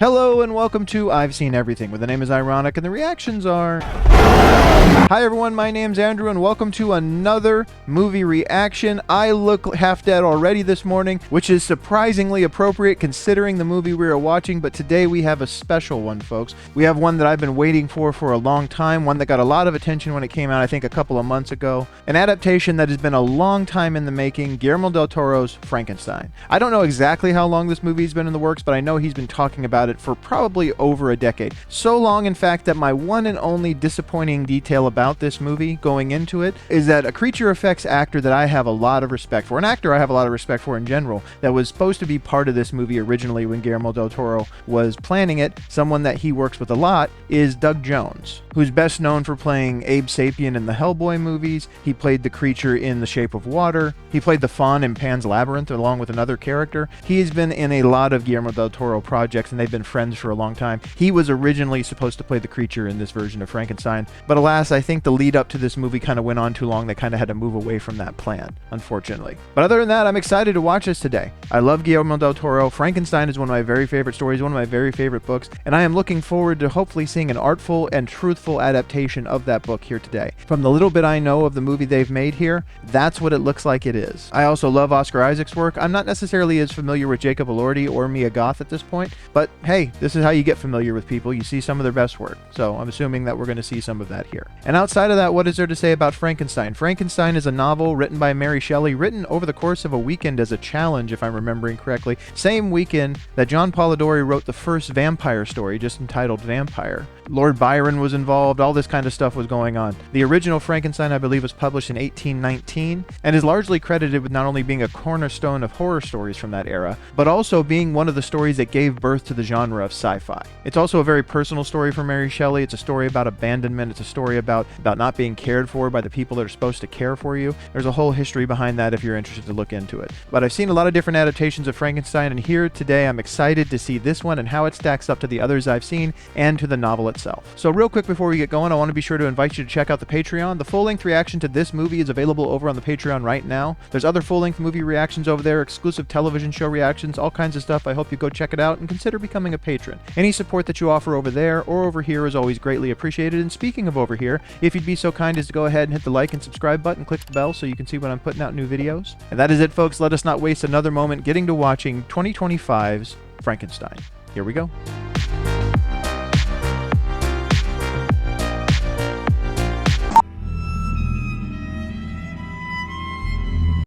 Hello and welcome to I've Seen Everything, where the name is ironic and the reactions are... Hi everyone, my name's Andrew and welcome to another movie reaction. I look half dead already this morning, which is surprisingly appropriate considering the movie we are watching, but today we have a special one, folks. We have one that I've been waiting for a long time, one that got a lot of attention when it came out, I think a couple of months ago. An adaptation that has been a long time in the making, Guillermo del Toro's Frankenstein. I don't know exactly how long this movie's been in the works, but I know he's been talking about it for probably over a decade. So long, in fact, that my one and only disappointing detail about this movie going into it is that a creature effects actor that I have a lot of respect for, an actor I have a lot of respect for in general, that was supposed to be part of this movie originally when Guillermo del Toro was planning it, someone that he works with a lot, is Doug Jones, who's best known for playing Abe Sapien in the Hellboy movies. He played the creature in The Shape of Water. He played the faun in Pan's Labyrinth along with another character. He has been in a lot of Guillermo del Toro projects and they've been friends for a long time. He was originally supposed to play the creature in this version of Frankenstein, but alas, I think the lead up to this movie kind of went on too long. They kind of had to move away from that plan, unfortunately. But other than that, I'm excited to watch this today. I love Guillermo del Toro. Frankenstein is one of my very favorite stories, one of my very favorite books, and I am looking forward to hopefully seeing an artful and truthful adaptation of that book here today. From the little bit I know of the movie they've made here, that's what it looks like it is. I also love Oscar Isaac's work. I'm not necessarily as familiar with Jacob Elordi or Mia Goth at this point, but hey, this is how you get familiar with people. You see some of their best work. So I'm assuming that we're going to see some of that here. And outside of that, what is there to say about Frankenstein? Frankenstein is a novel written by Mary Shelley, written over the course of a weekend as a challenge, if I'm remembering correctly. Same weekend that John Polidori wrote the first vampire story, just entitled Vampire. Lord Byron was involved, all this kind of stuff was going on. The original Frankenstein, I believe, was published in 1819 and is largely credited with not only being a cornerstone of horror stories from that era, but also being one of the stories that gave birth to the genre of sci-fi. It's also a very personal story for Mary Shelley. It's a story about abandonment. It's a story about not being cared for by the people that are supposed to care for you. There's a whole history behind that if you're interested to look into it. But I've seen a lot of different adaptations of Frankenstein, and here today I'm excited to see this one and how it stacks up to the others I've seen and to the novel itself. So real quick before we get going, I want to be sure to invite you to check out the Patreon. The full-length reaction to this movie is available over on the Patreon right now. There's other full-length movie reactions over there, exclusive television show reactions, all kinds of stuff. I hope you go check it out and consider becoming a patron. Any support that you offer over there or over here is always greatly appreciated. And speaking of over here, if you'd be so kind as to go ahead and hit the like and subscribe button, click the bell so you can see when I'm putting out new videos. And that is it, folks. Let us not waste another moment getting to watching 2025's Frankenstein. Here we go.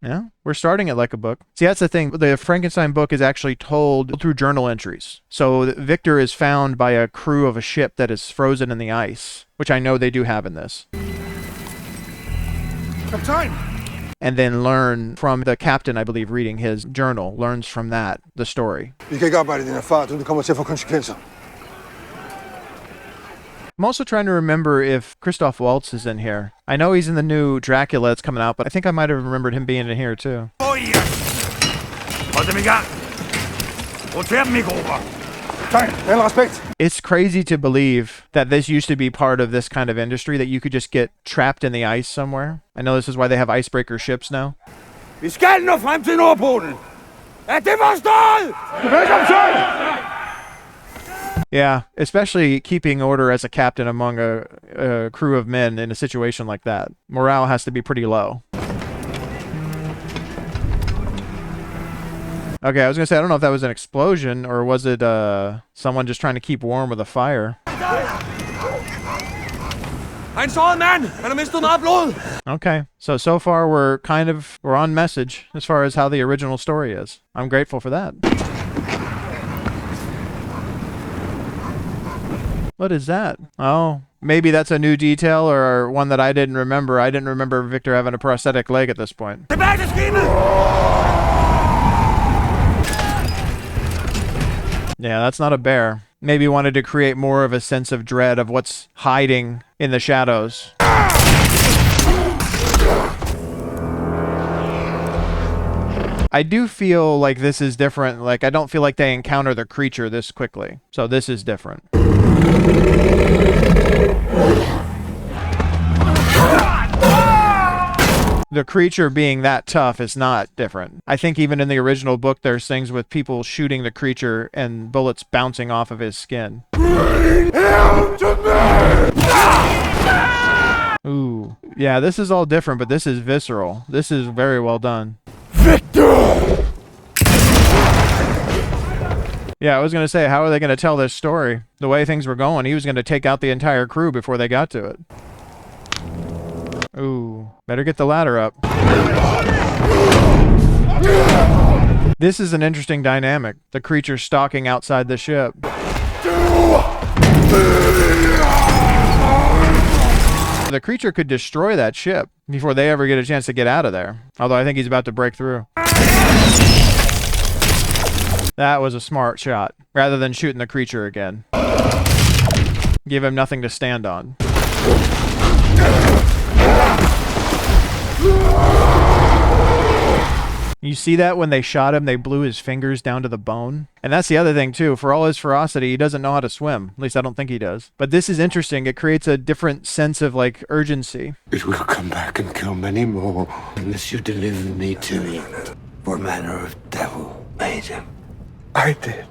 Yeah, we're starting it like a book. See, that's the thing. The Frankenstein book is actually told through journal entries. So Victor is found by a crew of a ship that is frozen in the ice, which I know they do have in this. Captain! And then learn from the captain, I believe, reading his journal, learns from that the story. I'm also trying to remember if Christoph Waltz is in here. I know he's in the new Dracula that's coming out, but I think I might have remembered him being in here too. It's crazy to believe that this used to be part of this kind of industry, that you could just get trapped in the ice somewhere. I know this is why they have icebreaker ships now. Yeah, especially keeping order as a captain among a crew of men in a situation like that. Morale has to be pretty low. Okay, I was going to say, I don't know if that was an explosion or was it someone just trying to keep warm with a fire. Okay, so far we're on message as far as how the original story is. I'm grateful for that. What is that? Oh, maybe that's a new detail or one that I didn't remember. I didn't remember Victor having a prosthetic leg at this point. Yeah, that's not a bear. Maybe wanted to create more of a sense of dread of what's hiding in the shadows. I do feel like this is different. Like, I don't feel like they encounter the creature this quickly. So this is different. the creature being that tough is not different. I think even in the original book, there's things with people shooting the creature and bullets bouncing off of his skin. Bring him to me! Ooh. Yeah, this is all different, but this is visceral. This is very well done. Victor! Yeah, I was going to say, how are they going to tell this story? The way things were going, he was going to take out the entire crew before they got to it. Ooh, better get the ladder up. This is an interesting dynamic. The creature stalking outside the ship. The creature could destroy that ship before they ever get a chance to get out of there. Although I think he's about to break through. That was a smart shot. Rather than shooting the creature again. Give him nothing to stand on. You see that when they shot him, they blew his fingers down to the bone? And that's the other thing, too. For all his ferocity, he doesn't know how to swim. At least I don't think he does. But this is interesting. It creates a different sense of, like, urgency. It will come back and kill many more unless you deliver me to me. What manner of devil made him? I did.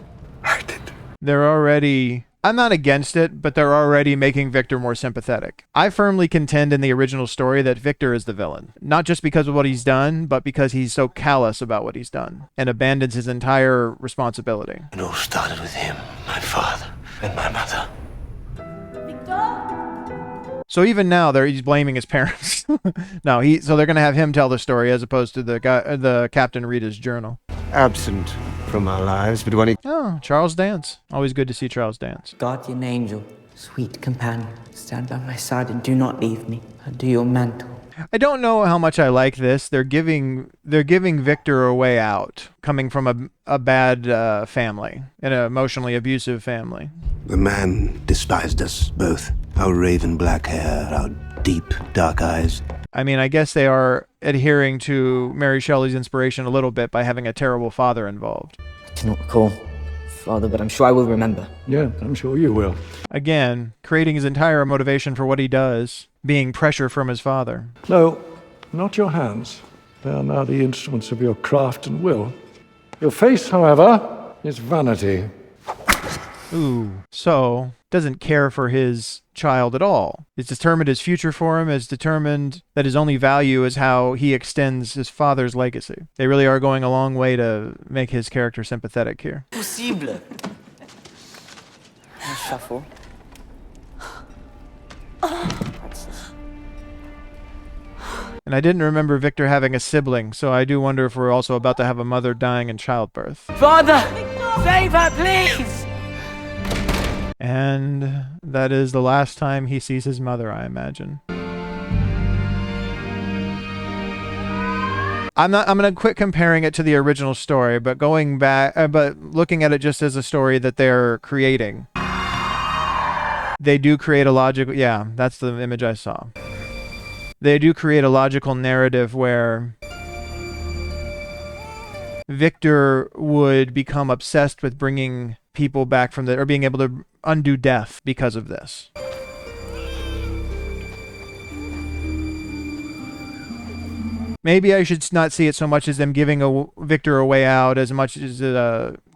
They're already... I'm not against it, but they're already making Victor more sympathetic. I firmly contend in the original story that Victor is the villain. Not just because of what he's done, but because he's so callous about what he's done and abandons his entire responsibility. It all started with him, my father, and my mother. Victor? So even now, he's blaming his parents. No, so they're going to have him tell the story as opposed to the captain read his journal. Absent from our lives, but when he... Oh, Charles dance. Always good to see Charles dance. Guardian angel, sweet companion, stand by my side and do not leave me. Undo your mantle. I don't know how much I like this. They're giving Victor a way out, coming from a bad family, an emotionally abusive family. The man despised us both. Our raven black hair, our deep dark eyes. I mean, I guess they are adhering to Mary Shelley's inspiration a little bit by having a terrible father involved. I do not recall, Father, but I'm sure I will remember. Yeah, I'm sure you will. Again, creating his entire motivation for what he does, being pressure from his father. No, not your hands. They are now the instruments of your craft and will. Your face, however, is vanity. Ooh. So, doesn't care for his child at all. It's determined his future for him, is determined that his only value is how he extends his father's legacy. They really are going a long way to make his character sympathetic here. Possible. Shuffle. And I didn't remember Victor having a sibling, so I do wonder if we're also about to have a mother dying in childbirth. Father, save her, please! And that is the last time he sees his mother, I imagine. I'm going to quit comparing it to the original story, but going back, but looking at it just as a story that they're creating. They do create a logical, yeah, that's the image I saw. They do create a logical narrative where Victor would become obsessed with bringing people back from or being able to undo death because of this. Maybe I should not see it so much as them giving Victor a way out as much as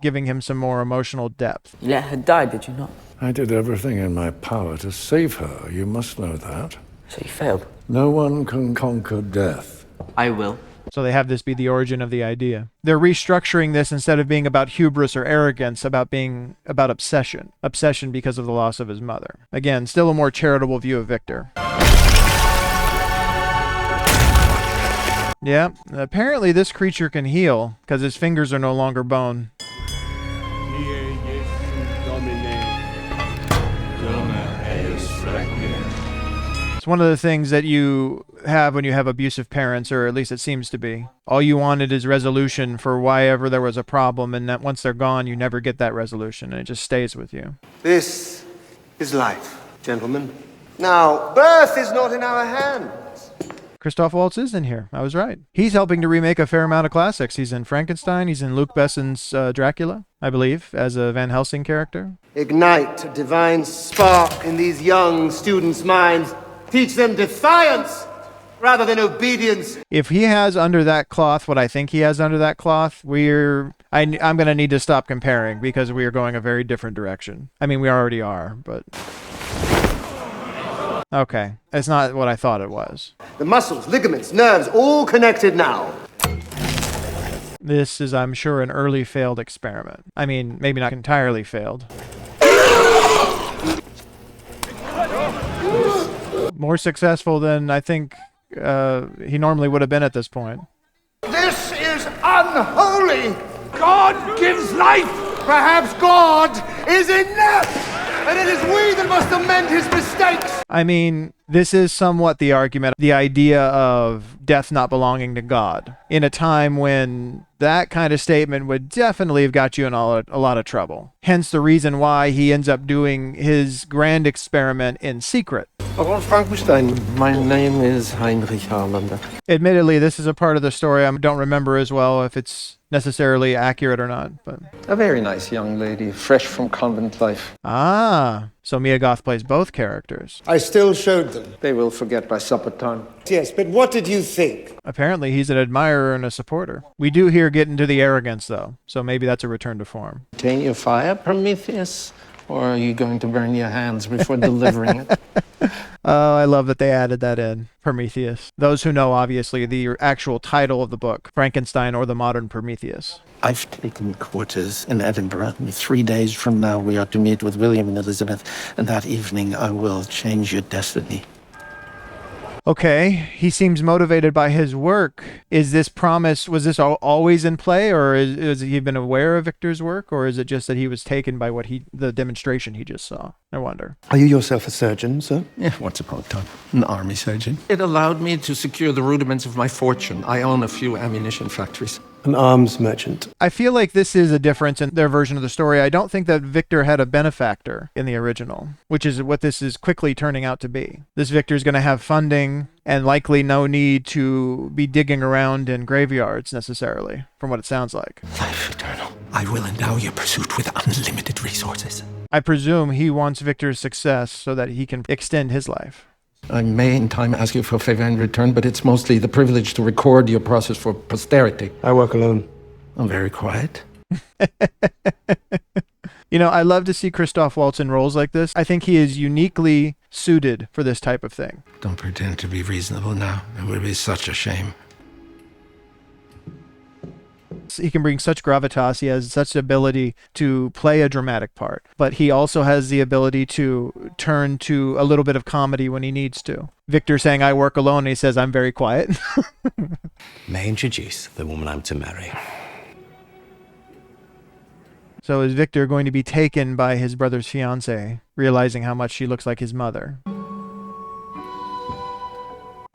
giving him some more emotional depth. You let her die, did you not? I did everything in my power to save her. You must know that. So you failed. No one can conquer death. I will. So they have this be the origin of the idea. They're restructuring this instead of being about hubris or arrogance, about being about obsession. Obsession because of the loss of his mother. Again, still a more charitable view of Victor. Yeah, apparently this creature can heal because his fingers are no longer bone. It's one of the things that you have when you have abusive parents, or at least it seems to be. All you wanted is resolution for why ever there was a problem, and that once they're gone, you never get that resolution, and it just stays with you. This is life, gentlemen. Now, birth is not in our hands. Christoph Waltz is in here. I was right. He's helping to remake a fair amount of classics. He's in Frankenstein. He's in Luc Besson's Dracula, I believe, as a Van Helsing character. Ignite a divine spark in these young students' minds. Teach them defiance rather than obedience. If he has under that cloth what I think he has under that cloth, I'm going to need to stop comparing because we are going a very different direction. I mean, we already are, but... Okay, it's not what I thought it was. The muscles, ligaments, nerves, all connected now. This is, I'm sure, an early failed experiment. I mean, maybe not entirely failed. More successful than I think he normally would have been at this point. This is unholy. God gives life. Perhaps God is enough. And it is we that must amend his mistakes. I mean, this is somewhat the argument, the idea of death not belonging to God, in a time when that kind of statement would definitely have got you in a lot of trouble. Hence the reason why he ends up doing his grand experiment in secret. Frankenstein. My name is Heinrich Harlander. Admittedly, this is a part of the story I don't remember as well if it's necessarily accurate or not. But A very nice young lady, fresh from convent life. Ah, so Mia Goth plays both characters. I still showed them. They will forget by supper time. Yes, but what did you think? Apparently, he's an admirer and a supporter. We do here get into the arrogance, though, so maybe that's a return to form. Retain your fire, Prometheus? Or are you going to burn your hands before delivering it? Oh, I love that they added that in. Prometheus. Those who know, obviously, the actual title of the book, Frankenstein or the Modern Prometheus. I've taken quarters in Edinburgh. 3 days from now, we are to meet with William and Elizabeth, and that evening I will change your destiny. Okay, he seems motivated by his work. Is this promise, was this always in play, or has he been aware of Victor's work, or is it just that he was taken by the demonstration he just saw? I wonder. Are you yourself a surgeon, sir? Yeah, once upon a time, an army surgeon. It allowed me to secure the rudiments of my fortune. I own a few ammunition factories. An arms merchant. I feel like this is a difference in their version of the story. I don't think that Victor had a benefactor in the original, which is what this is quickly turning out to be. This Victor is going to have funding and likely no need to be digging around in graveyards necessarily, from what it sounds like. Life eternal. I will endow your pursuit with unlimited resources. I presume he wants Victor's success so that he can extend his life. I may in time ask you for a favor in return, but it's mostly the privilege to record your process for posterity. I work alone. I'm very quiet. You know, I love to see Christoph Waltz in roles like this. I think he is uniquely suited for this type of thing. Don't pretend to be reasonable now. It would be such a shame. He can bring such gravitas. He has such ability to play a dramatic part, but he also has the ability to turn to a little bit of comedy when he needs to. Victor saying, I work alone, and he says, I'm very quiet. May I introduce the woman I'm to marry? So is Victor going to be taken by his brother's fiancée, realizing how much she looks like his mother?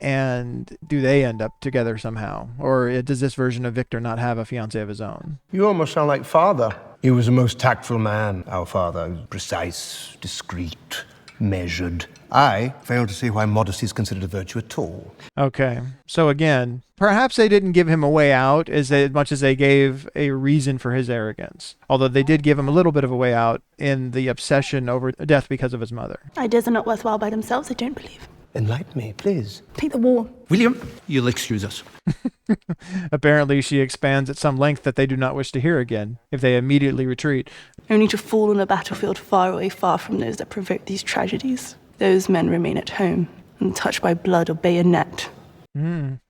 And do they end up together somehow? Or does this version of Victor not have a fiancé of his own? You almost sound like father. He was a most tactful man, our father. Precise, discreet, measured. I fail to see why modesty is considered a virtue at all. Okay. So again, perhaps they didn't give him a way out as much as they gave a reason for his arrogance. Although they did give him a little bit of a way out in the obsession over death because of his mother. Ideas are not worthwhile by themselves, I don't believe. Enlighten me, please. Take the war. William, you'll excuse us. Apparently she expands at some length that they do not wish to hear again if they immediately retreat. Only to fall on a battlefield far away, far from those that provoke these tragedies. Those men remain at home, untouched by blood or bayonet.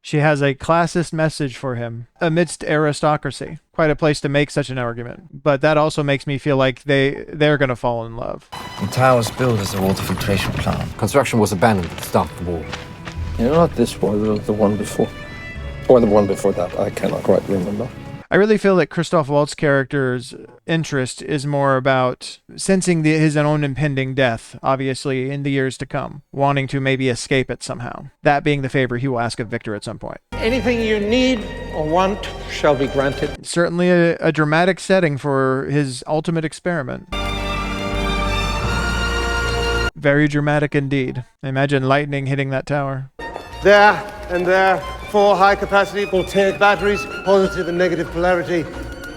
She has a classist message for him amidst aristocracy. Quite a place to make such an argument. But that also makes me feel like they're going to fall in love. The tower was built as a water filtration plant. Construction was abandoned at the start of the war. You know, not this war, the one before. Or the one before that, I cannot quite remember. I really feel that Christoph Waltz's character's interest is more about sensing his own impending death, obviously, in the years to come, wanting to maybe escape it somehow. That being the favor he will ask of Victor at some point. Anything you need or want shall be granted. Certainly a dramatic setting for his ultimate experiment. Very dramatic indeed. Imagine lightning hitting that tower. There and there, 4 high-capacity voltaic batteries, positive and negative polarity,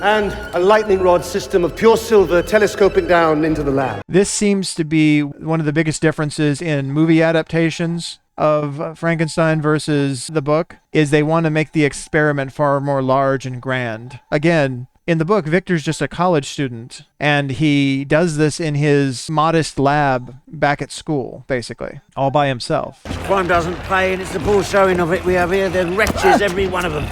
and a lightning rod system of pure silver telescoping down into the lab. This seems to be one of the biggest differences in movie adaptations of Frankenstein versus the book is they want to make the experiment far more large and grand. Again, in the book, Victor's just a college student, and he does this in his modest lab back at school, basically, all by himself. Crime doesn't pay, and it's the poor showing of it we have here. They're wretches, every one of them.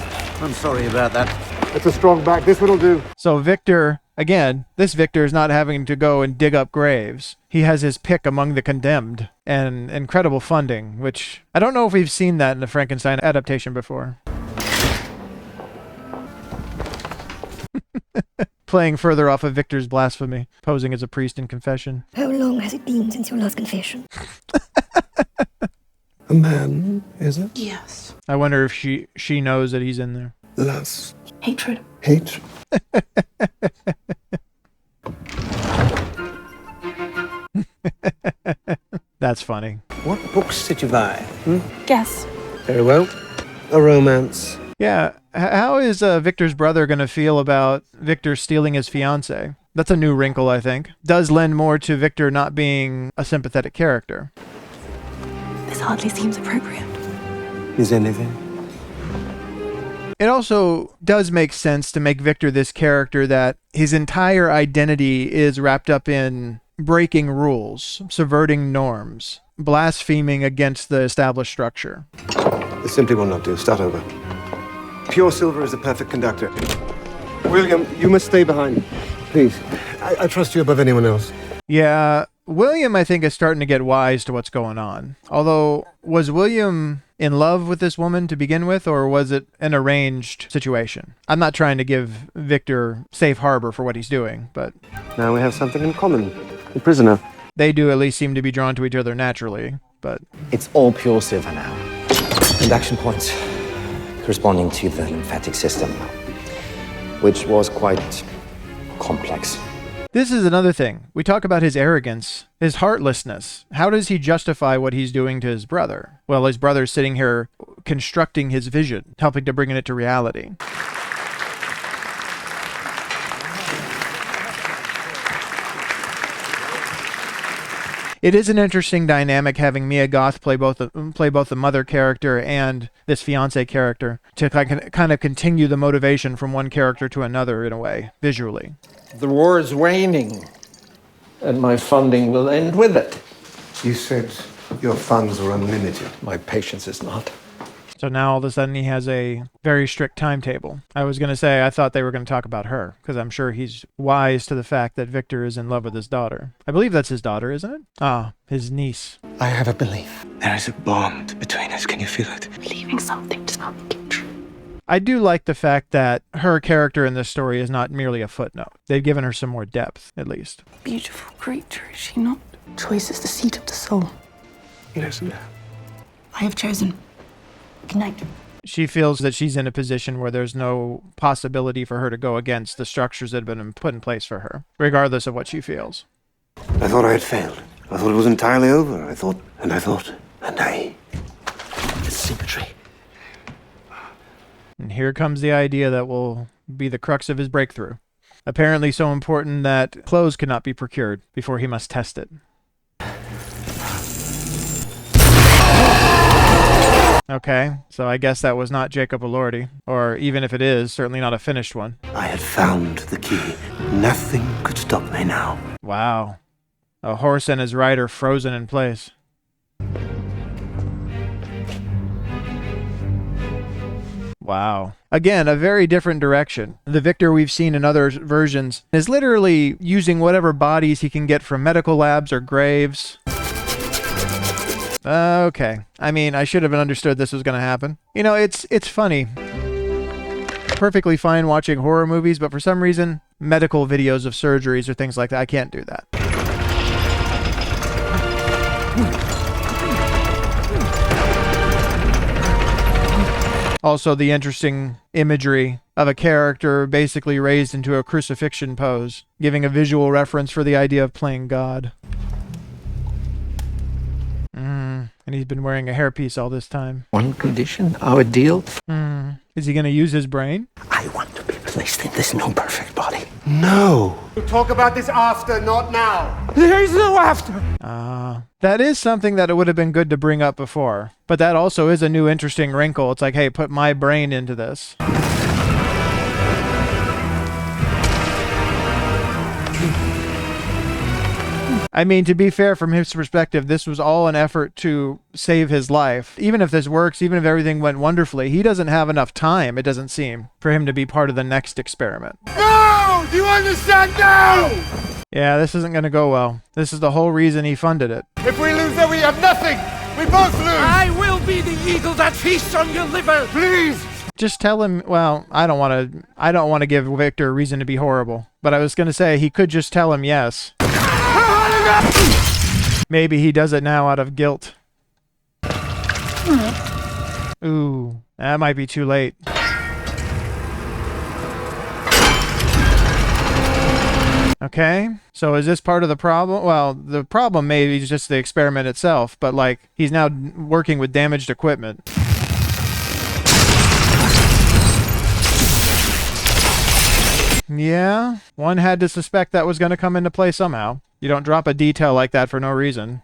I'm sorry about that. It's a strong back. This one'll do. So Victor, again, this Victor is not having to go and dig up graves. He has his pick among the condemned, and incredible funding, which I don't know if we've seen that in the Frankenstein adaptation before. Playing further off of Victor's blasphemy, posing as a priest in confession. How long has it been since your last confession? A man, is it? Yes. I wonder if she knows that he's in there. Lust. Hatred. Hatred. That's funny. What books did you buy? Guess. Very well. A romance. Yeah, how is Victor's brother going to feel about Victor stealing his fiancée? That's a new wrinkle, I think. Does lend more to Victor not being a sympathetic character. This hardly seems appropriate. Is anything? It also does make sense to make Victor this character that his entire identity is wrapped up in breaking rules, subverting norms, blaspheming against the established structure. This simply will not do. Start over. Pure silver is the perfect conductor. William, you must stay behind. Please. I trust you above anyone else. Yeah, William, I think, is starting to get wise to what's going on. Although, was William in love with this woman to begin with, or was it an arranged situation? I'm not trying to give Victor safe harbor for what he's doing, but... Now we have something in common. The prisoner. They do at least seem to be drawn to each other naturally, but... It's all pure silver now. And action points corresponding to the lymphatic system, which was quite complex. This is another thing. We talk about his arrogance, his heartlessness. How does he justify what he's doing to his brother? Well, his brother's sitting here constructing his vision, helping to bring it to reality. It is an interesting dynamic having Mia Goth play both the mother character and this fiancé character to kind of continue the motivation from one character to another in a way, visually. The war is waning, and my funding will end with it. You said your funds are unlimited. My patience is not. So now all of a sudden he has a very strict timetable. I was going to say I thought they were going to talk about her, because I'm sure he's wise to the fact that Victor is in love with his daughter. I believe that's his daughter, isn't it? Ah, his niece. I have a belief. There is a bond between us. Can you feel it? Believing something does not make it true. I do like the fact that her character in this story is not merely a footnote. They've given her some more depth, at least. Beautiful creature, is she not? Choice is the seat of the soul. Yes, ma'am. I have chosen. Good night. She feels that she's in a position where there's no possibility for her to go against the structures that have been put in place for her, regardless of what she feels. I thought I had failed. I thought it was entirely over. I thought. The symmetry. And here comes the idea that will be the crux of his breakthrough. Apparently so important that clothes cannot be procured before he must test it. Okay, so I guess that was not Jacob Elordi, or even if it is, certainly not a finished one. I had found the key. Nothing could stop me now. Wow. A horse and his rider frozen in place. Wow. Again, a very different direction. The Victor we've seen in other versions is literally using whatever bodies he can get from medical labs or graves. Okay. I mean, I should have understood this was going to happen. You know, it's funny. Perfectly fine watching horror movies, but for some reason, medical videos of surgeries or things like that, I can't do that. Also, the interesting imagery of a character basically raised into a crucifixion pose, giving a visual reference for the idea of playing God. And he's been wearing a hairpiece all this time. One condition, our deal. Is he going to use his brain? I want to be placed in this new perfect body. No. We'll talk about this after, not now. There is no after. That is something that it would have been good to bring up before. But that also is a new interesting wrinkle. It's like, hey, put my brain into this. I mean, to be fair, from his perspective, this was all an effort to save his life. Even if this works, even if everything went wonderfully, he doesn't have enough time, it doesn't seem, for him to be part of the next experiment. No! Do you understand now? Yeah, this isn't going to go well. This is the whole reason he funded it. If we lose there, we have nothing. We both lose. I will be the eagle that feasts on your liver. Please. Just tell him, well, I don't want to give Victor a reason to be horrible. But I was going to say, he could just tell him yes. Maybe he does it now out of guilt. Ooh, that might be too late. Okay, so is this part of the problem? Well, the problem maybe is just the experiment itself, but like, he's now working with damaged equipment. Yeah, one had to suspect that was going to come into play somehow. You don't drop a detail like that for no reason.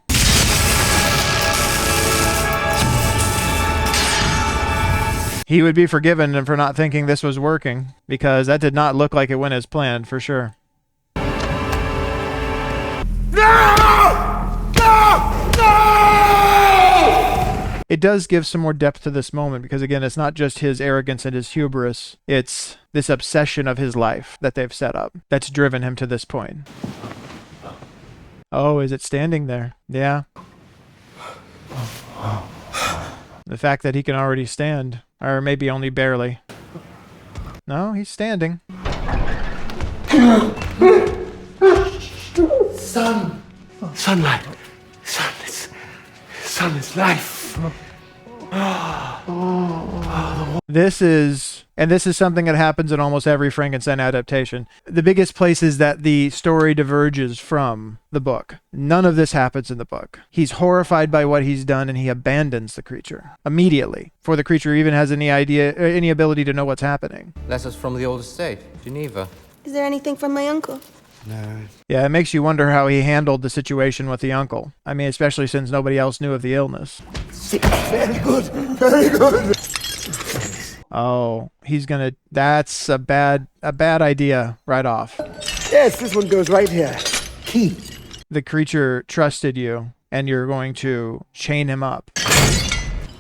He would be forgiven for not thinking this was working, because that did not look like it went as planned, for sure. It does give some more depth to this moment, because again, it's not just his arrogance and his hubris, it's this obsession of his life that they've set up that's driven him to this point. Oh, is it standing there? Yeah. The fact that he can already stand, or maybe only barely. No, he's standing. Sun. Sunlight. Sun is life. This is something that happens in almost every Frankenstein adaptation. The biggest place is that the story diverges from the book. None of this happens in the book. He's horrified by what he's done, and he abandons the creature immediately, before the creature even has any idea, any ability to know what's happening. Letters from the old estate, Geneva. Is there anything from my uncle? No. Yeah, it makes you wonder how he handled the situation with the uncle. I mean, especially since nobody else knew of the illness. Very good. Very good. Oh, that's a bad idea right off. Yes, this one goes right here. Key. The creature trusted you, and you're going to chain him up.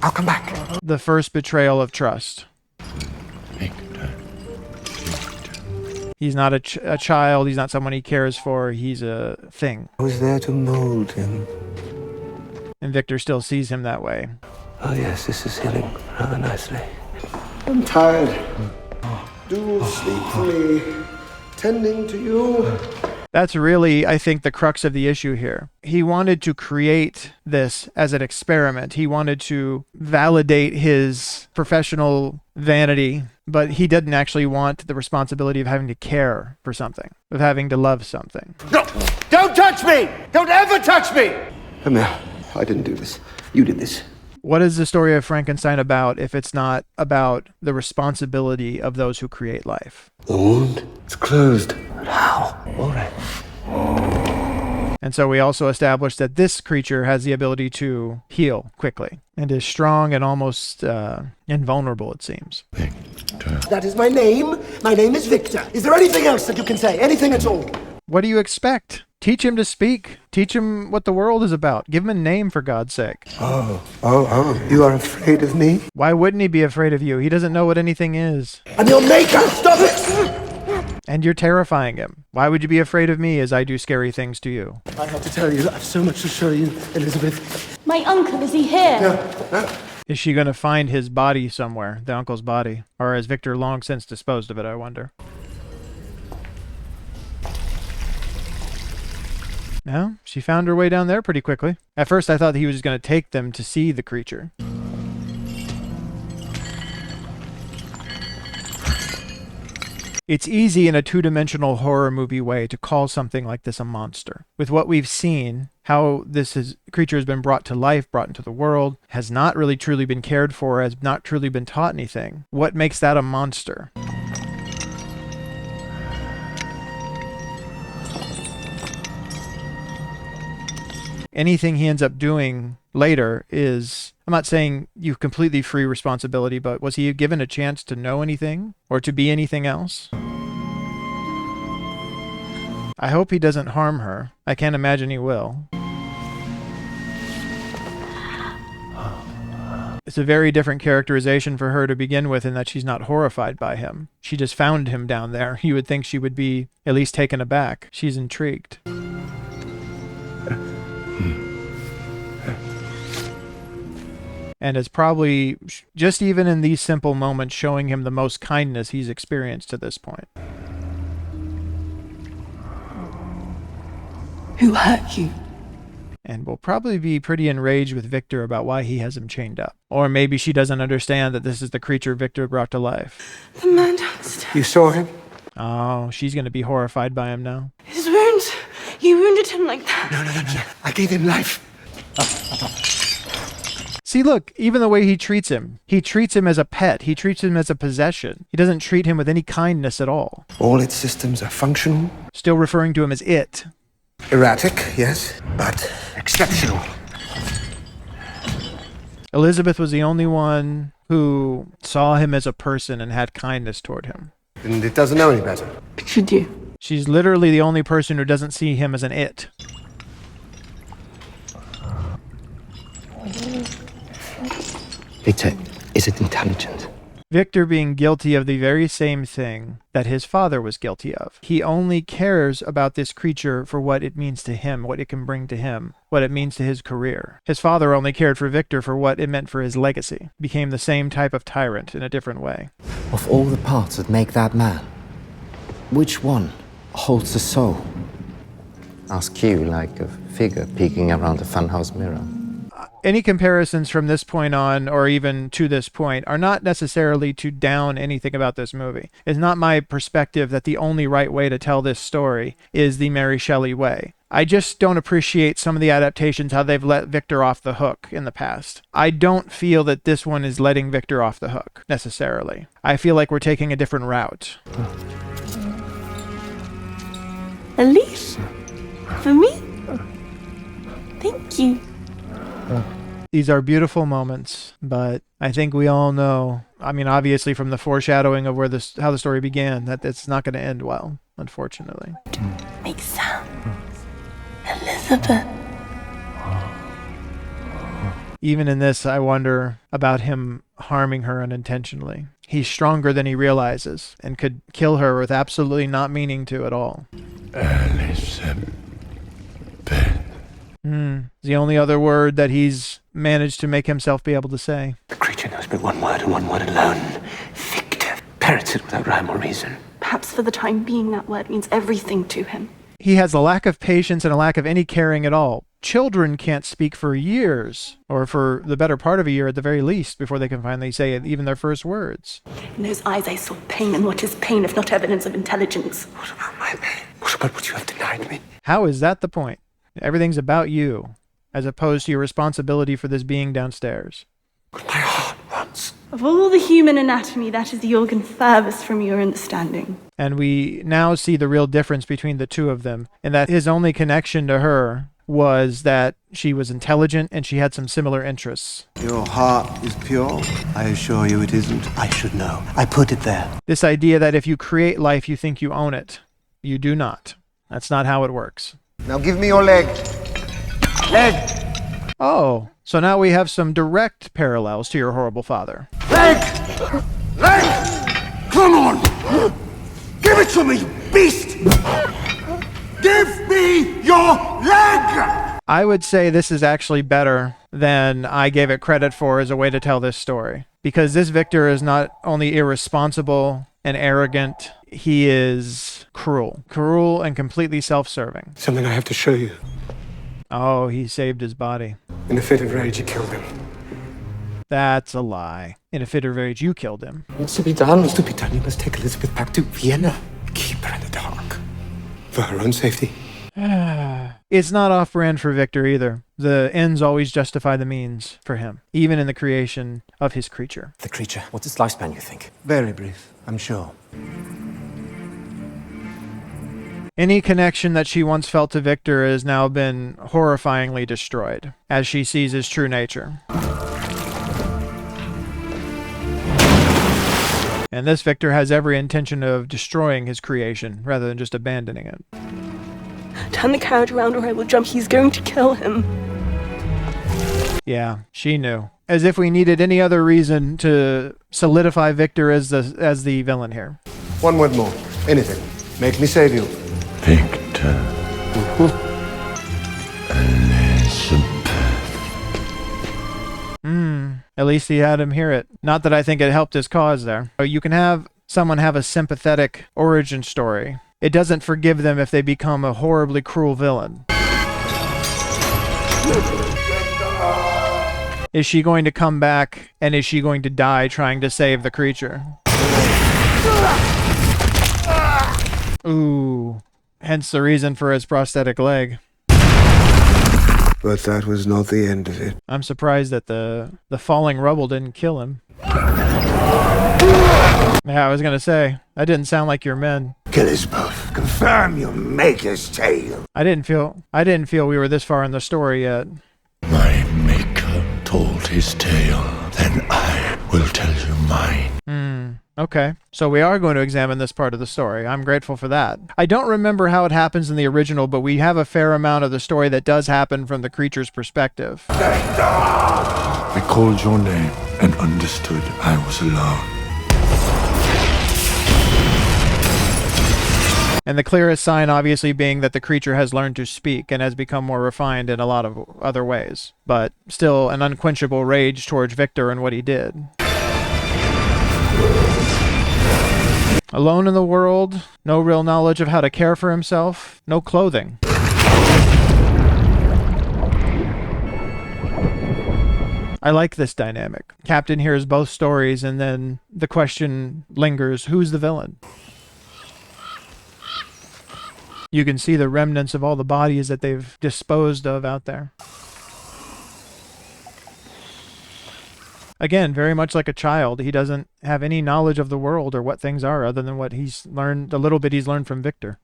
I'll come back. The first betrayal of trust. He's not a child, he's not someone he cares for, he's a thing. I was there to mold him. And Victor still sees him that way. Oh yes, this is healing rather nicely. I'm tired. Do sleep for me. Tending to you. That's really, I think, the crux of the issue here. He wanted to create this as an experiment. He wanted to validate his professional vanity, but he didn't actually want the responsibility of having to care for something, of having to love something. No! Don't touch me! Don't ever touch me! Kammerer, I didn't do this. You did this. What is the story of Frankenstein about if it's not about the responsibility of those who create life? The wound? It's closed. But how? All right. And so we also established that this creature has the ability to heal quickly and is strong and almost invulnerable, it seems. Victor. That is my name. My name is Victor. Is there anything else that you can say? Anything at all? What do you expect? Teach him to speak. Teach him what the world is about. Give him a name, for God's sake. Oh, you are afraid of me? Why wouldn't he be afraid of you? He doesn't know what anything is. I'm your maker! Stop it! And you're terrifying him. Why would you be afraid of me as I do scary things to you? I have to tell you, I have so much to show you, Elizabeth. My uncle, is he here? No. Is she going to find his body somewhere, the uncle's body? Or has Victor long since disposed of it, I wonder? No, she found her way down there pretty quickly. At first I thought he was just going to take them to see the creature. It's easy in a two-dimensional horror movie way to call something like this a monster. With what we've seen, how creature has been brought to life, brought into the world, has not really truly been cared for, has not truly been taught anything. What makes that a monster? anything he ends up doing later is, I'm not saying you completely free responsibility, but was he given a chance to know anything or to be anything else? I hope he doesn't harm her. I can't imagine he will. It's a very different characterization for her to begin with in that she's not horrified by him. She just found him down there. You would think she would be at least taken aback. She's intrigued. And is probably, just even in these simple moments, showing him the most kindness he's experienced to this point. Who hurt you? And will probably be pretty enraged with Victor about why he has him chained up. Or maybe she doesn't understand that this is the creature Victor brought to life. The man downstairs. You saw him? Oh, she's going to be horrified by him now. His wounds. You wounded him like that. No. I gave him life. See, look, even the way he treats him as a pet. He treats him as a possession. He doesn't treat him with any kindness at all. All its systems are functional. Still referring to him as it. Erratic, yes, but exceptional. Elizabeth was the only one who saw him as a person and had kindness toward him. And it doesn't know any better. But you do. She's literally the only person who doesn't see him as an it. Victor, is it intelligent? Victor being guilty of the very same thing that his father was guilty of. He only cares about this creature for what it means to him, what it can bring to him, what it means to his career. His father only cared for Victor for what it meant for his legacy. Became the same type of tyrant in a different way. Of all the parts that make that man, which one holds the soul? Ask you like a figure peeking around a funhouse mirror. Any comparisons from this point on, or even to this point, are not necessarily to down anything about this movie. It's not my perspective that the only right way to tell this story is the Mary Shelley way. I just don't appreciate some of the adaptations, how they've let Victor off the hook in the past. I don't feel that this one is letting Victor off the hook, necessarily. I feel like we're taking a different route. A leash? For me? Thank you. These are beautiful moments, but I think we all know, I mean, obviously from the foreshadowing of where how the story began, that it's not going to end well, unfortunately. Make sound. Elizabeth. Even in this, I wonder about him harming her unintentionally. He's stronger than he realizes and could kill her with absolutely not meaning to at all. Elizabeth. The only other word that he's managed to make himself be able to say. The creature knows but one word and one word alone. Victor. Parrots it without rhyme or reason. Perhaps for the time being that word means everything to him. He has a lack of patience and a lack of any caring at all. Children can't speak for years, or for the better part of a year at the very least, before they can finally say even their first words. In those eyes I saw pain, and what is pain if not evidence of intelligence? What about my pain? What about what you have denied me? How is that the point? Everything's about you, as opposed to your responsibility for this being downstairs. What my heart wants. Of all the human anatomy, that is the organ furthest from your understanding. And we now see the real difference between the two of them, in that his only connection to her was that she was intelligent and she had some similar interests. Your heart is pure? I assure you it isn't. I should know. I put it there. This idea that if you create life, you think you own it. You do not. That's not how it works. Now give me your leg. Leg! Oh, so now we have some direct parallels to your horrible father. Leg! Leg! Come on! Give it to me, you beast! Give me your leg! I would say this is actually better than I gave it credit for as a way to tell this story. Because this Victor is not only irresponsible and arrogant, he is cruel. Cruel and completely self-serving. Something I have to show you. Oh, he saved his body. In a fit of rage, you killed him. That's a lie. In a fit of rage, you killed him. What's to be done? What's to be done? You must take Elizabeth back to Vienna. Keep her in the dark. For her own safety. It's not off-brand for Victor either. The ends always justify the means for him, even in the creation of his creature. The creature, what's its lifespan, you think? Very brief, I'm sure. Any connection that she once felt to Victor has now been horrifyingly destroyed as she sees his true nature. And this Victor has every intention of destroying his creation rather than just abandoning it. Turn the carriage around or I will jump. He's going to kill him. Yeah, she knew. As if we needed any other reason to solidify Victor as the villain here. One word more. Anything. Make me save you. Victor. Elizabeth. At least he had him hear it. Not that I think it helped his cause there. You can have someone have a sympathetic origin story. It doesn't forgive them if they become a horribly cruel villain. Is she going to come back, and is she going to die trying to save the creature? Ooh. Hence the reason for his prosthetic leg. But that was not the end of it. I'm surprised that the falling rubble didn't kill him. Yeah, I was gonna say, that didn't sound like your men. Kill us both. Confirm your maker's tale. I didn't feel we were this far in the story yet. My maker told his tale, then I will tell you mine. Okay, so we are going to examine this part of the story. I'm grateful for that. I don't remember how it happens in the original, but we have a fair amount of the story that does happen from the creature's perspective. I called your name and understood I was alone. And the clearest sign obviously being that the creature has learned to speak and has become more refined in a lot of other ways. But still an unquenchable rage towards Victor and what he did. Alone in the world, no real knowledge of how to care for himself, no clothing. I like this dynamic. Captain hears both stories and then the question lingers, who's the villain? You can see the remnants of all the bodies that they've disposed of out there. Again, very much like a child, he doesn't have any knowledge of the world or what things are other than what he's learned, the little bit he's learned from Victor.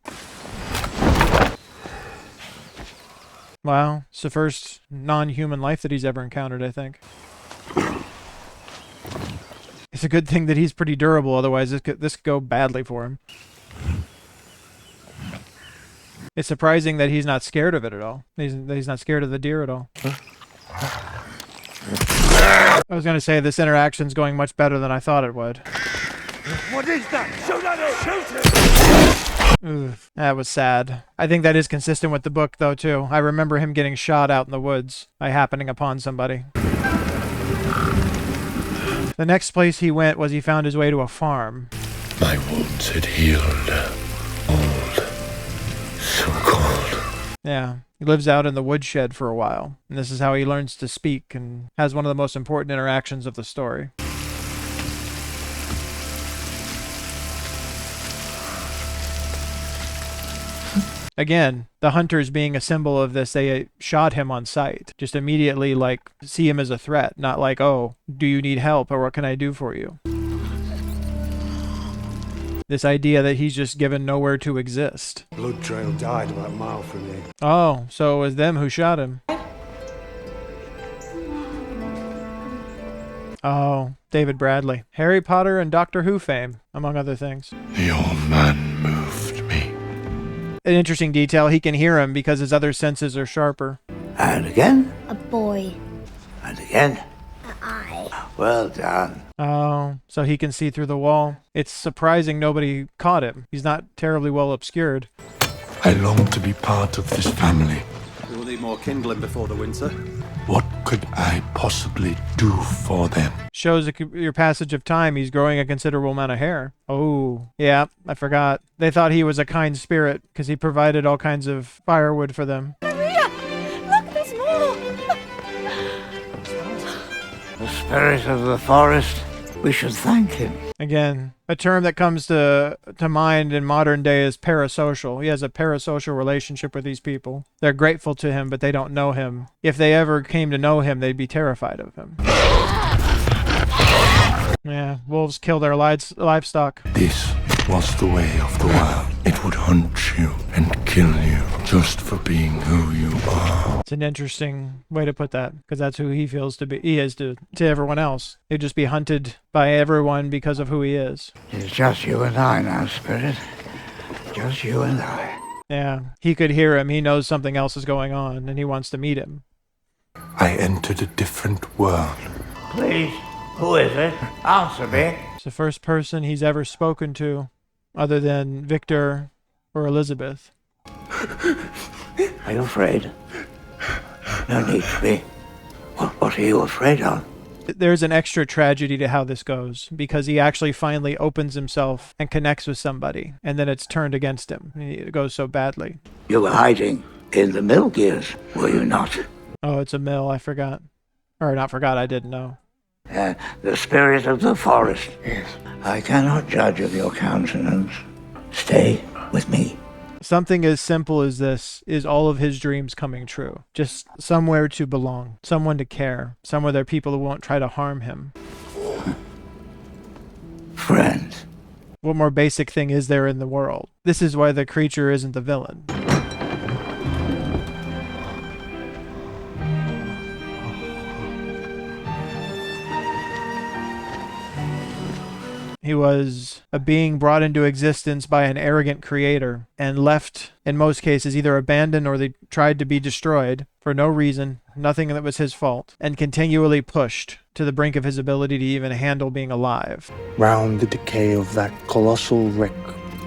Wow, it's the first non-human life that he's ever encountered, I think. It's a good thing that he's pretty durable, otherwise this could go badly for him. It's surprising that he's not scared of it at all. He's not scared of the deer at all. I was going to say, this interaction's going much better than I thought it would. What is that? Shoot at it! Shoot it! Oof, that was sad. I think that is consistent with the book, though, too. I remember him getting shot out in the woods by happening upon somebody. The next place he went was he found his way to a farm. My wounds had healed. Old. So cold. Yeah, he lives out in the woodshed for a while, and this is how he learns to speak and has one of the most important interactions of the story. Again, the hunters being a symbol of this, they shot him on sight. Just immediately, like, see him as a threat, not like, oh, do you need help or what can I do for you? This idea that he's just given nowhere to exist. Blood trail died about a mile from here. Oh, so it was them who shot him. Oh, David Bradley. Harry Potter and Doctor Who fame, among other things. Your man moved me. An interesting detail, he can hear him because his other senses are sharper. And again. A boy. And again. An eye. Well done. Oh, so he can see through the wall. It's surprising nobody caught him. He's not terribly well obscured. I long to be part of this family. We will need more kindling before the winter. What could I possibly do for them? Shows your passage of time. He's growing a considerable amount of hair. Oh, yeah, I forgot. They thought he was a kind spirit because he provided all kinds of firewood for them. Maria! Look, there's more! The spirit of the forest. We should thank him. Again, a term that comes to mind in modern day is parasocial. He has a parasocial relationship with these people. They're grateful to him, but they don't know him. If they ever came to know him, they'd be terrified of him. Yeah, wolves kill their livestock. This was the way of the wild. It would hunt you and kill you just for being who you are. It's an interesting way to put that, because that's who he feels to be. He is to everyone else. He'd just be hunted by everyone because of who he is. It's just you and I now, Spirit. Just you and I. Yeah, he could hear him. He knows something else is going on, and he wants to meet him. I entered a different world. Please, who is it? Answer me. It's the first person he's ever spoken to, other than Victor or Elizabeth. Are you afraid? No need to be. What are you afraid of? There's an extra tragedy to how this goes, because he actually finally opens himself and connects with somebody, and then it's turned against him. It goes so badly. You were hiding in the mill gears, were you not? Oh, it's a mill, I forgot. Or not forgot, I didn't know. The spirit of the forest. Yes. I cannot judge of your countenance. Stay with me. Something as simple as this is all of his dreams coming true. Just somewhere to belong, someone to care, somewhere there are people who won't try to harm him. Friends. What more basic thing is there in the world? This is why the creature isn't the villain. He was a being brought into existence by an arrogant creator and left, in most cases, either abandoned or they tried to be destroyed for no reason, nothing that was his fault, and continually pushed to the brink of his ability to even handle being alive. Round the decay of that colossal wreck,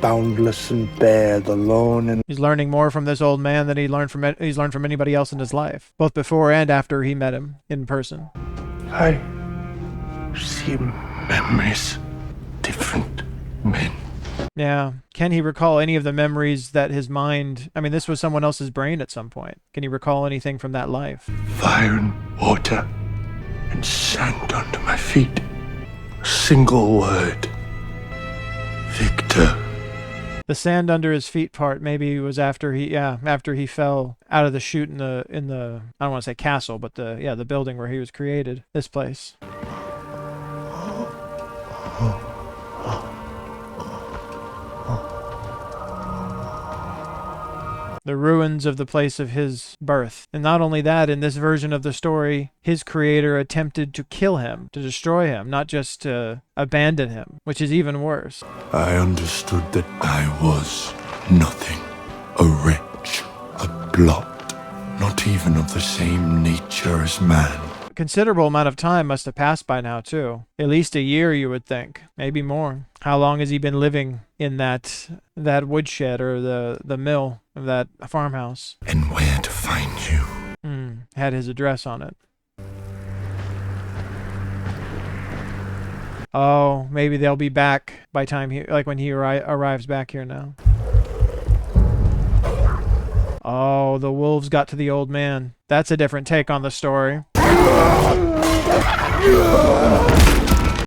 boundless and bare, the lone and... He's learning more from this old man than he's learned from anybody else in his life, both before and after he met him in person. I see memories. Different men. Yeah. Can he recall any of the memories that his mind... I mean, this was someone else's brain at some point. Can he recall anything from that life? Fire and water and sand under my feet. A single word. Victor. The sand under his feet part maybe was after he fell out of the chute in the I don't want to say castle, but the building where he was created. This place. The ruins of the place of his birth. And not only that, in this version of the story, his creator attempted to kill him, to destroy him, not just to abandon him, which is even worse. I understood that I was nothing, a wretch, a blot, not even of the same nature as man. Considerable amount of time must have passed by now, too. At least a year, you would think. Maybe more. How long has he been living in that woodshed or the mill of that farmhouse? And where to find you? Had his address on it. Oh, maybe they'll be back by time when he arrives back here now. Oh, the wolves got to the old man. That's a different take on the story.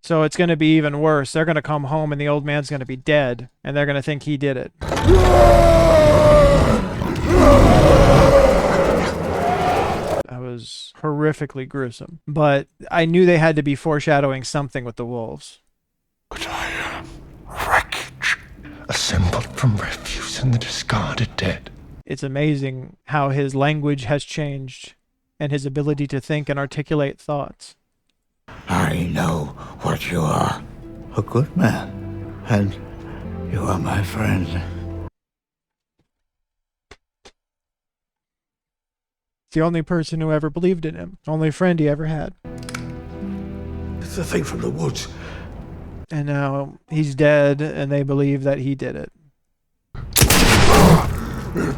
So it's going to be even worse. They're going to come home and the old man's going to be dead, and they're going to think he did it. That was horrifically gruesome. But I knew they had to be foreshadowing something with the wolves. But I am wreckage, assembled from refuse and the discarded dead. It's amazing how his language has changed and his ability to think and articulate thoughts. I know what you are. A good man. And you are my friend. It's the only person who ever believed in him. Only friend he ever had. It's the thing from the woods. And now he's dead and they believe that he did it.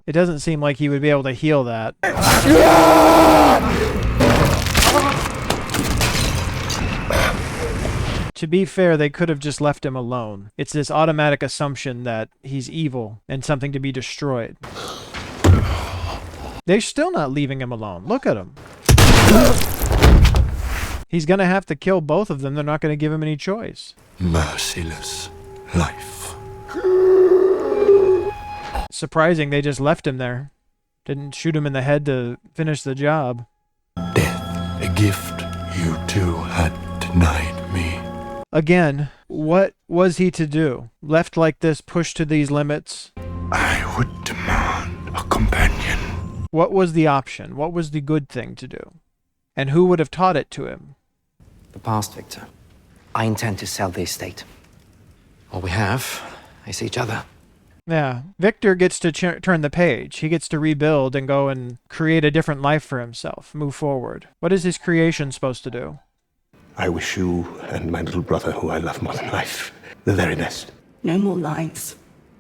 It doesn't seem like he would be able to heal that. To be fair, they could have just left him alone. It's this automatic assumption that he's evil and something to be destroyed. They're still not leaving him alone. Look at him. He's gonna have to kill both of them. They're not gonna give him any choice. Merciless life. Surprising they just left him there. Didn't shoot him in the head to finish the job. Death, a gift you too had denied me. Again, what was he to do? Left like this, pushed to these limits? I would demand a companion. What was the option? What was the good thing to do? And who would have taught it to him? The past, Victor. I intend to sell the estate. All we have is each other. Yeah, Victor gets to turn the page. He gets to rebuild and go and create a different life for himself, move forward. What is his creation supposed to do? I wish you and my little brother, who I love more than life, the very best. No more lies.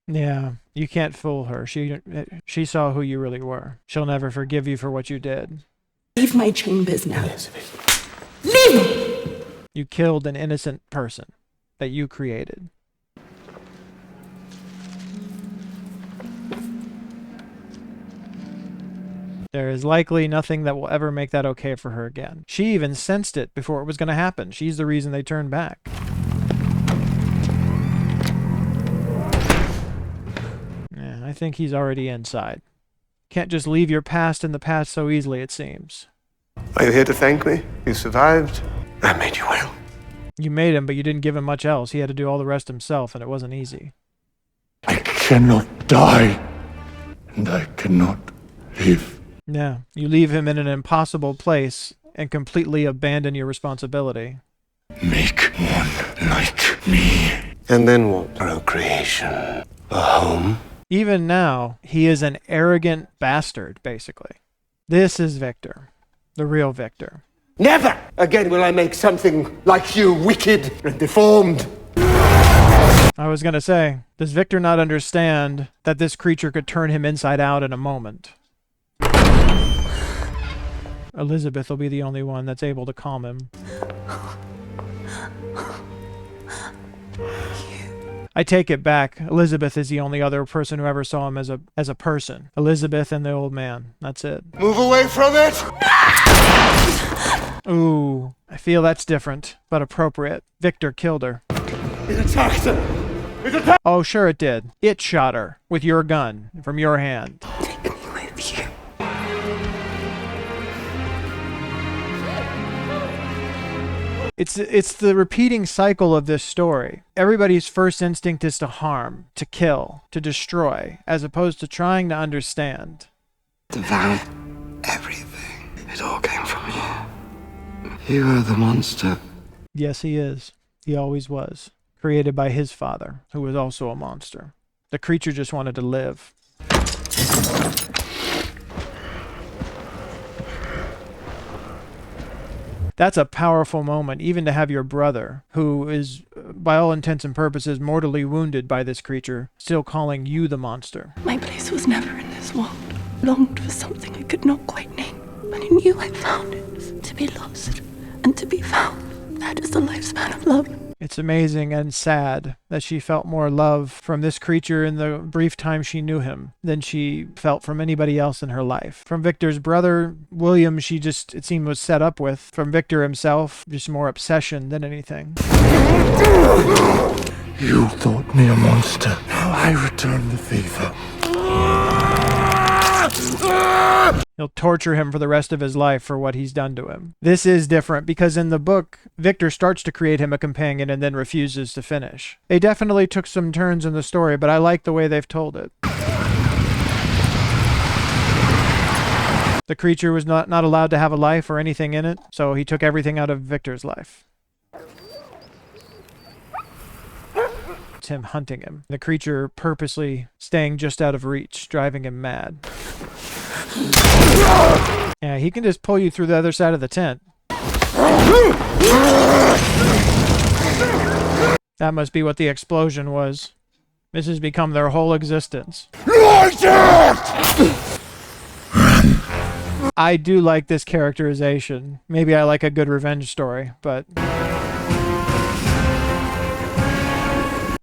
Yeah, you can't fool her. She saw who you really were. She'll never forgive you for what you did. Leave my chambers now. Leave me! You killed an innocent person that you created. There is likely nothing that will ever make that okay for her again. She even sensed it before it was going to happen. She's the reason they turned back. Yeah, I think he's already inside. Can't just leave your past in the past so easily, it seems. Are you here to thank me? You survived. I made you well. You made him, but you didn't give him much else. He had to do all the rest himself, and it wasn't easy. I cannot die, and I cannot live. Yeah, you leave him in an impossible place and completely abandon your responsibility. Make one like me. And then what? Procreation. A home? Even now, he is an arrogant bastard, basically. This is Victor. The real Victor. Never again will I make something like you wicked and deformed. I was going to say, does Victor not understand that this creature could turn him inside out in a moment? Elizabeth will be the only one that's able to calm him. I take it back. Elizabeth is the only other person who ever saw him as a person. Elizabeth and the old man. That's it. Move away from it! Ooh, I feel that's different, but appropriate. Victor killed her. It attacked her! Oh, sure it did. It shot her with your gun from your hand. Take me with you. It's the repeating cycle of this story. Everybody's first instinct is to harm, to kill, to destroy, as opposed to trying to understand. Devour everything. It all came from you. You are the monster. Yes, he is. He always was. Created by his father, who was also a monster. The creature just wanted to live. That's a powerful moment, even to have your brother, who is, by all intents and purposes, mortally wounded by this creature, still calling you the monster. My place was never in this world. I longed for something I could not quite name, but in you I found it. To be lost and to be found. That is the lifespan of love. It's amazing and sad that she felt more love from this creature in the brief time she knew him than she felt from anybody else in her life. From Victor's brother, William, she just, it seemed, was set up with. From Victor himself, just more obsession than anything. You thought me a monster. Now I return the favor. He'll torture him for the rest of his life for what he's done to him. This is different because in the book, Victor starts to create him a companion and then refuses to finish. They definitely took some turns in the story, but I like the way they've told it. The creature was not allowed to have a life or anything in it, so he took everything out of Victor's life. It's him hunting him. The creature purposely staying just out of reach, driving him mad. Yeah, he can just pull you through the other side of the tent. That must be what the explosion was. This has become their whole existence. I do like this characterization. Maybe I like a good revenge story, but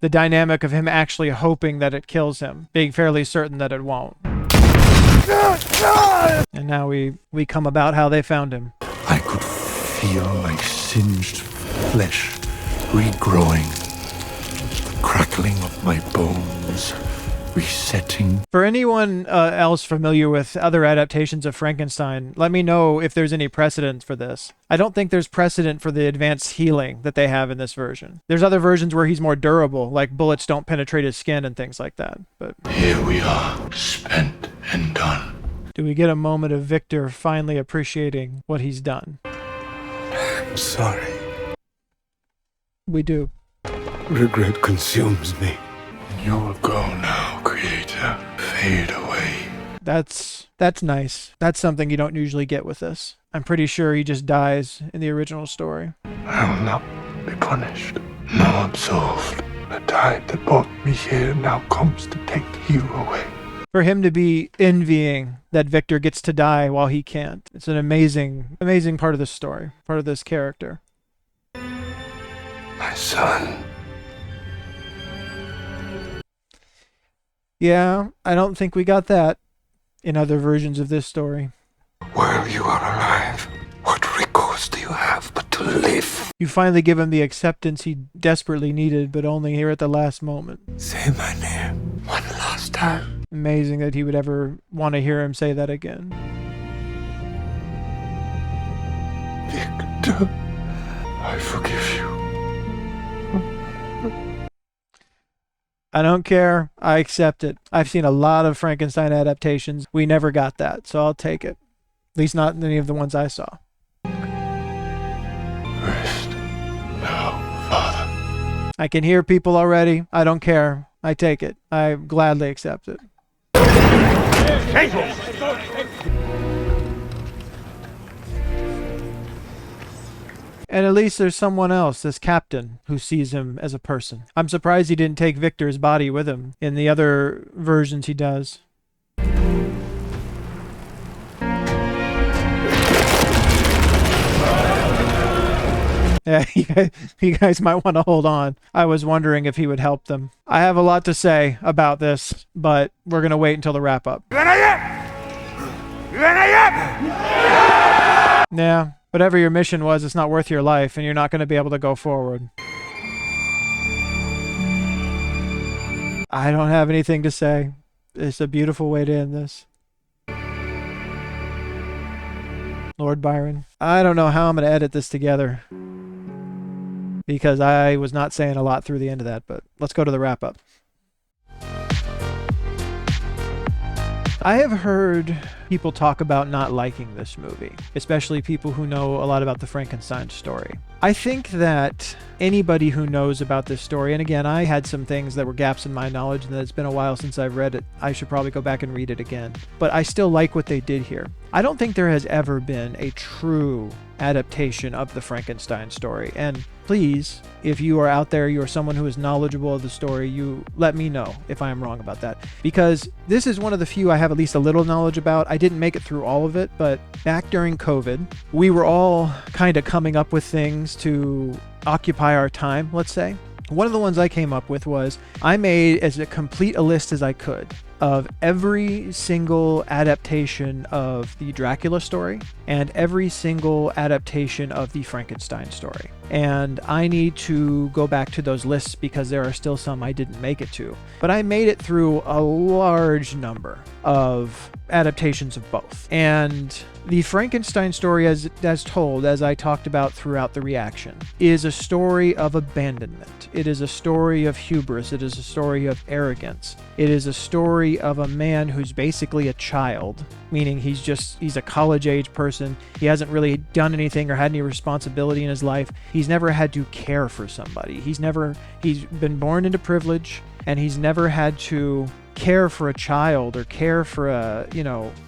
the dynamic of him actually hoping that it kills him, being fairly certain that it won't. And now we come about how they found him. I could feel my singed flesh regrowing, the crackling of my bones, resetting. For anyone else familiar with other adaptations of Frankenstein, let me know if there's any precedent for this. I don't think there's precedent for the advanced healing that they have in this version. There's other versions where he's more durable, like bullets don't penetrate his skin and things like that. But here we are, spent and done. Do we get a moment of Victor finally appreciating what he's done? I'm sorry. We do. Regret consumes me. You will go now, Creator. Fade away. That's nice. That's something you don't usually get with this. I'm pretty sure he just dies in the original story. I will not be punished, nor absolved. The tide that brought me here now comes to take you away. For him to be envying that Victor gets to die while he can't. It's an amazing, amazing part of this story, part of this character. My son. Yeah, I don't think we got that in other versions of this story. While you are alive, what recourse do you have but to live? You finally give him the acceptance he desperately needed, but only here at the last moment. Say my name one last time. Amazing that he would ever want to hear him say that again. Victor, I forgive you. I don't care. I accept it. I've seen a lot of Frankenstein adaptations. We never got that, so I'll take it. At least not in any of the ones I saw. Rest now, Father. I can hear people already. I don't care. I take it. I gladly accept it. And at least there's someone else, this captain, who sees him as a person. I'm surprised he didn't take Victor's body with him. In the other versions he does. Yeah, you guys might want to hold on. I was wondering if he would help them. I have a lot to say about this, but we're going to wait until the wrap-up. Yeah. Whatever your mission was, it's not worth your life, and you're not going to be able to go forward. I don't have anything to say. It's a beautiful way to end this. Lord Byron. I don't know how I'm going to edit this together, because I was not saying a lot through the end of that, but let's go to the wrap-up. I have heard people talk about not liking this movie, especially people who know a lot about the Frankenstein story. I think that anybody who knows about this story, and again, I had some things that were gaps in my knowledge, and that it's been a while since I've read it. I should probably go back and read it again. But I still like what they did here. I don't think there has ever been a true adaptation of the Frankenstein story. And please, if you are out there, you are someone who is knowledgeable of the story, you let me know if I am wrong about that. Because this is one of the few I have at least a little knowledge about. I didn't make it through all of it, but back during COVID, we were all kind of coming up with things to occupy our time, let's say. One of the ones I came up with was I made as complete a list as I could of every single adaptation of the Dracula story and every single adaptation of the Frankenstein story. And I need to go back to those lists because there are still some I didn't make it to. But I made it through a large number of adaptations of both. And the Frankenstein story, as told, as I talked about throughout the reaction, is a story of abandonment. It is a story of hubris. It is a story of arrogance. It is a story of a man who's basically a child, meaning he's a college-age person. He hasn't really done anything or had any responsibility in his life. He's never had to care for somebody. He's been born into privilege, and he's never had to care for a child or care for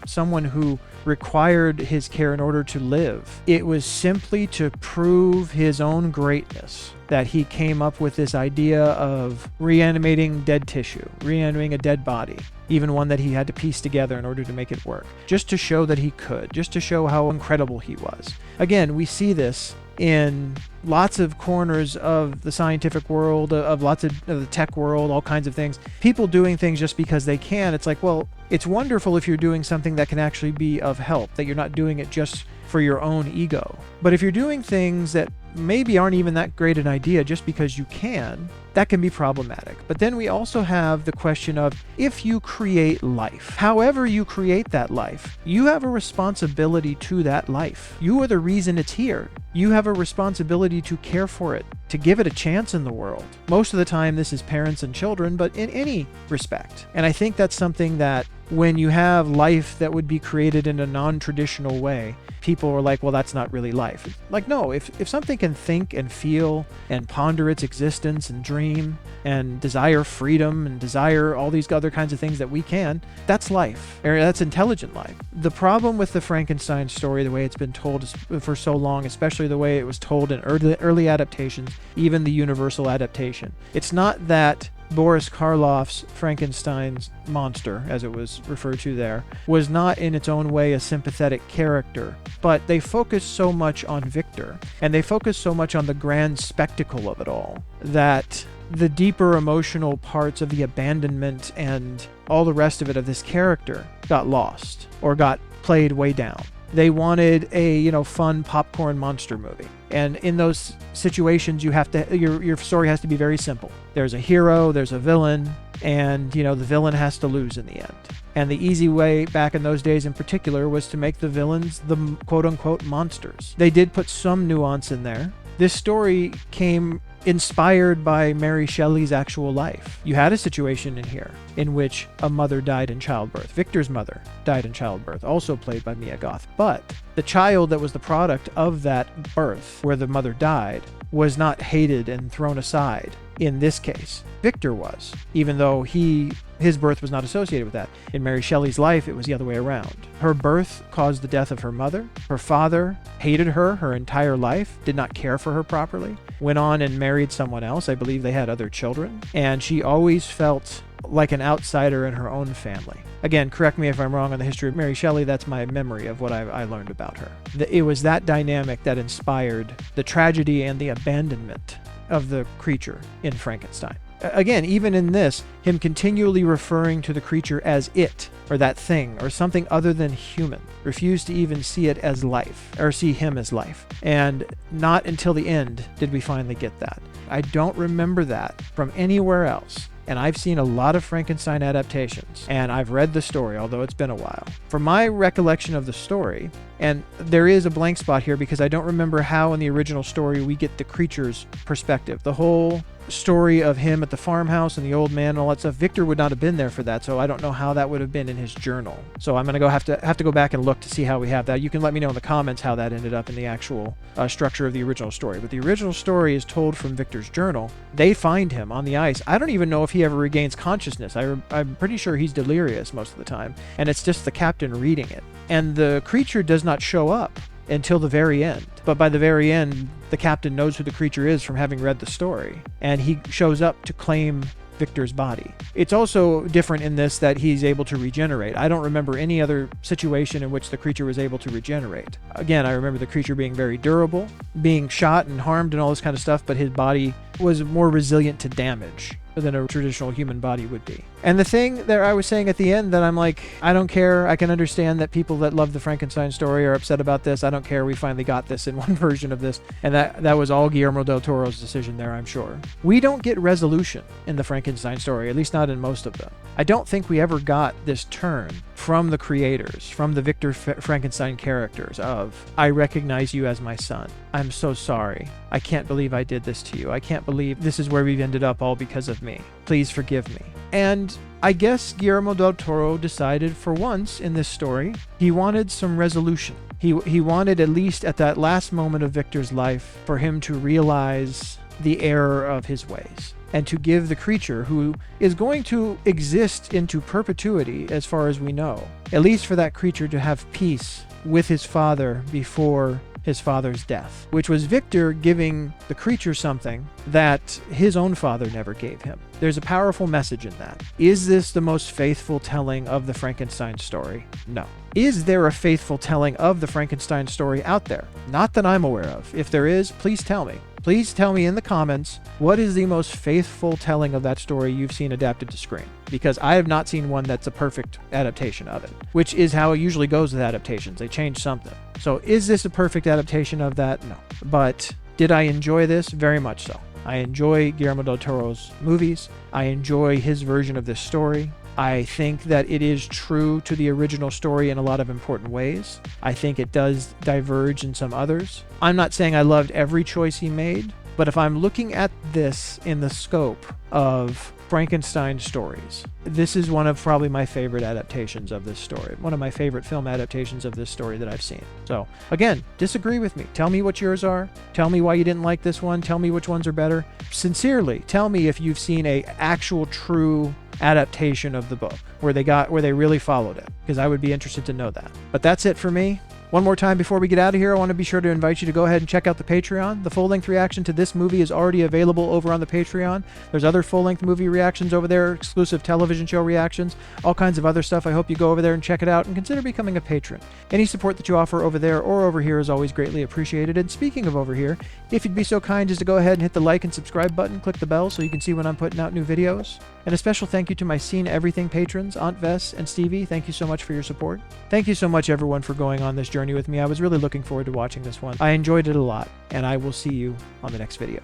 someone who required his care in order to live. It was simply to prove his own greatness that he came up with this idea of reanimating dead tissue, reanimating a dead body, even one that he had to piece together in order to make it work, just to show that he could, just to show how incredible he was. Again, we see this in lots of corners of the scientific world, of lots of the tech world, all kinds of things. People doing things just because they can. It's like, well, it's wonderful if you're doing something that can actually be of help, that you're not doing it just for your own ego. But if you're doing things that maybe aren't even that great an idea just because you can, that can be problematic. But then we also have the question of, if you create life, however you create that life, you have a responsibility to that life. You are the reason it's here. You have a responsibility to care for it, to give it a chance in the world. Most of the time this is parents and children, but in any respect. And I think that's something that when you have life that would be created in a non-traditional way, people are like, well, that's not really life. Like, no, if something can think and feel and ponder its existence and dream and desire freedom and desire all these other kinds of things that we can, that's life, or that's intelligent life. The problem with the Frankenstein story, the way it's been told for so long, especially the way it was told in early adaptations, even the Universal adaptation, it's not that Boris Karloff's Frankenstein's monster, as it was referred to there, was not in its own way a sympathetic character, but they focus so much on Victor, and they focus so much on the grand spectacle of it all, that the deeper emotional parts of the abandonment and all the rest of it of this character got lost, or got played way down. They wanted a, fun popcorn monster movie. And in those situations, you have to, your story has to be very simple. There's a hero, there's a villain, and, the villain has to lose in the end. And the easy way back in those days in particular was to make the villains the quote-unquote monsters. They did put some nuance in there. This story came inspired by Mary Shelley's actual life. You had a situation in here in which a mother died in childbirth. Victor's mother died in childbirth, also played by Mia Goth. But the child that was the product of that birth, where the mother died, was not hated and thrown aside. In this case, Victor was, even though his birth was not associated with that. In Mary Shelley's life, it was the other way around. Her birth caused the death of her mother. Her father hated her entire life, did not care for her properly, went on and married someone else. I believe they had other children. And she always felt like an outsider in her own family. Again, correct me if I'm wrong on the history of Mary Shelley, that's my memory of what I learned about her. It was that dynamic that inspired the tragedy and the abandonment of the creature in Frankenstein. Again, even in this, him continually referring to the creature as it, or that thing, or something other than human, refused to even see it as life, or see him as life. And not until the end did we finally get that. I don't remember that from anywhere else. And I've seen a lot of Frankenstein adaptations, and I've read the story, although it's been a while. From my recollection of the story, and there is a blank spot here because I don't remember how in the original story we get the creature's perspective. The whole story of him at the farmhouse and the old man and all that stuff, Victor would not have been there for that, so I don't know how that would have been in his journal. So I'm gonna have to go back and look to see how we have that. You can let me know in the comments how that ended up in the actual structure of the original story. But the original story is told from Victor's journal. They find him on the ice. I don't even know if he ever regains consciousness. I'm pretty sure he's delirious most of the time, and it's just the captain reading it. And the creature does not show up until the very end. But by the very end, the captain knows who the creature is from having read the story, and he shows up to claim Victor's body. It's also different in this that he's able to regenerate. I don't remember any other situation in which the creature was able to regenerate. Again, I remember the creature being very durable, being shot and harmed and all this kind of stuff, but his body was more resilient to damage than a traditional human body would be. And the thing that I was saying at the end that I'm like, I don't care. I can understand that people that love the Frankenstein story are upset about this. I don't care. We finally got this in one version of this. And that was all Guillermo del Toro's decision there, I'm sure. We don't get resolution in the Frankenstein story, at least not in most of them. I don't think we ever got this turn from the creators, from the Victor Frankenstein characters of, I recognize you as my son. I'm so sorry. I can't believe I did this to you. I can't believe this is where we've ended up all because of me. Please forgive me. And I guess Guillermo del Toro decided for once in this story, he wanted some resolution. He wanted, at least at that last moment of Victor's life, for him to realize the error of his ways, and to give the creature, who is going to exist into perpetuity as far as we know, at least for that creature to have peace with his father before his father's death, which was Victor giving the creature something that his own father never gave him. There's a powerful message in that. Is this the most faithful telling of the Frankenstein story? No. Is there a faithful telling of the Frankenstein story out there? Not that I'm aware of. If there is, please tell me. Please tell me in the comments, what is the most faithful telling of that story you've seen adapted to screen? Because I have not seen one that's a perfect adaptation of it, which is how it usually goes with adaptations. They change something. So is this a perfect adaptation of that? No. But Did I enjoy this? Very much so. I enjoy Guillermo del Toro's movies. I enjoy his version of this story. I think that it is true to the original story in a lot of important ways. I think it does diverge in some others. I'm not saying I loved every choice he made, but if I'm looking at this in the scope of Frankenstein stories, this is one of probably my favorite adaptations of this story. One of my favorite film adaptations of this story that I've seen. So again, disagree with me. Tell me what yours are. Tell me why you didn't like this one. Tell me which ones are better. Sincerely, tell me if you've seen a actual true adaptation of the book where they really followed it, because I would be interested to know that. But that's it for me. One more time before we get out of here, I want to be sure to invite you to go ahead and check out the Patreon. The full-length reaction to this movie is already available over on the Patreon. There's other full-length movie reactions over there, exclusive television show reactions, all kinds of other stuff. I hope you go over there and check it out and consider becoming a patron. Any support that you offer over there or over here is always greatly appreciated. And speaking of over here, if you'd be so kind as to go ahead and hit the like and subscribe button, click the bell so you can see when I'm putting out new videos. And a special thank you to my Seen Everything patrons, Aunt Vess and Stevie. Thank you so much for your support. Thank you so much, everyone, for going on this journey with me. I was really looking forward to watching this one. I enjoyed it a lot, and I will see you on the next video.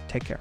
Take care.